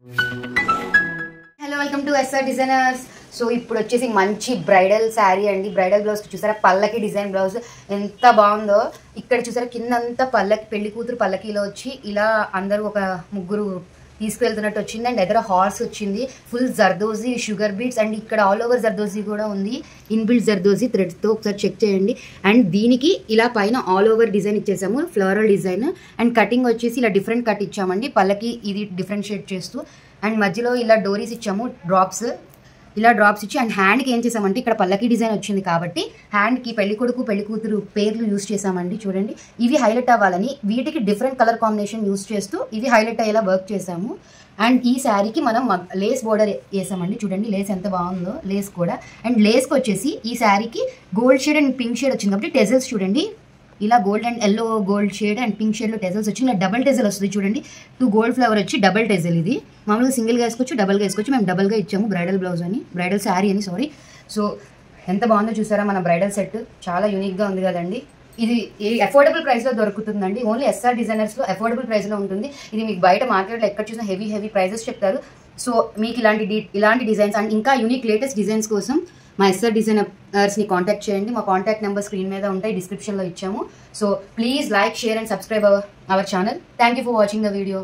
Hello welcome to SR designers. So ఇప్పుడు వచ్చేసి మంచి బ్రైడల్ శారీ అండి. బ్రైడల్ బ్లౌజ్ చూసారా, పల్లకి డిజైన్ బ్లౌజ్ ఎంత బాగుందో. ఇక్కడ చూసారా కిందంతా పల్లకి, పెళ్లి కూతురు పల్లకీలో వచ్చి ఇలా అందరూ ఒక ముగ్గురు తీసుకువెళ్తున్నట్టు వచ్చింది. అండ్ దగ్గర హార్స్ వచ్చింది, full zardozi, sugar beads, and ఇక్కడ ఆల్ ఓవర్ జర్దోజీ కూడా ఉంది, ఇన్బిల్ట్ జర్దోజీ థ్రెడ్స్తో. ఒకసారి చెక్ చేయండి. అండ్ దీనికి ఇలా పైన ఆల్ ఓవర్ డిజైన్ ఇచ్చేసాము, ఫ్లోరల్ డిజైన్. అండ్ కటింగ్ వచ్చేసి ఇలా డిఫరెంట్ కట్ ఇచ్చామండి, పల్లకి ఇది డిఫరెన్షియేట్ చేస్తూ. అండ్ మధ్యలో ఇలా డోరీస్ ఇచ్చాము, డ్రాప్స్, ఇలా డ్రాప్స్ ఇచ్చి. అండ్ హ్యాండ్కి ఏం చేసామంటే ఇక్కడ పల్లకి డిజైన్ వచ్చింది కాబట్టి హ్యాండ్కి పెళ్లి కొడుకు పెళ్లి కూతురు పేర్లు యూస్ చేసామండి. చూడండి, ఇవి హైలైట్ అవ్వాలని వీటికి డిఫరెంట్ కలర్ కాంబినేషన్ యూస్ చేస్తూ ఇవి హైలైట్ అయ్యేలా వర్క్ చేసాము. అండ్ ఈ శారీకి మనం లేస్ బోర్డర్ వేసామండి. చూడండి లేస్ ఎంత బాగుందో, లేస్ కూడా. అండ్ లేస్కి వచ్చేసి ఈ శారీకి gold shade and pink shade వచ్చింది కాబట్టి టెజల్స్ చూడండి, ఇలా gold and yellow gold shade and pink షేడ్లో టెజల్స్ వచ్చి ఇలా డబల్ టెజల్ వస్తుంది. చూడండి 2 గోల్డ్ ఫ్లవర్ వచ్చి డబల్ టెజల్. ఇది మామూలుగా సింగిల్గా వేసుకోవచ్చు, డబల్గా వేసుకోవచ్చు. మేము డబల్గా ఇచ్చాము, బ్రైడల్ బ్లౌజ్ అని, బ్రైడల్ శారీ అని, సారీ. సో ఎంత బాగుందో చూసారా మన బ్రైడల్ సెట్, చాలా యూనిక్గా ఉంది కదండి. ఇది అఫోర్డబుల్ ప్రైస్లో దొరుకుతుందండి, ఓన్లీ ఎస్ఆర్ డిజైనర్స్లో అఫోర్డబుల్ ప్రైస్లో ఉంటుంది. ఇది మీకు బయట మార్కెట్లో ఎక్కడ చూసినా హెవీ ప్రైజెస్ చెప్తారు. సో మీకు ఇలాంటి డిజైన్స్ అండ్ ఇంకా యూనిక్ లేటెస్ట్ డిజైన్స్ కోసం మా ఎస్ఆర్ డిజైనర్స్ని కాంటాక్ట్ చేయండి. మా కాంటాక్ట్ నెంబర్ స్క్రీన్ మీద ఉంటాయి, డిస్క్రిప్షన్లో ఇచ్చాము. So please like, share and subscribe our channel. Thank you for watching the video.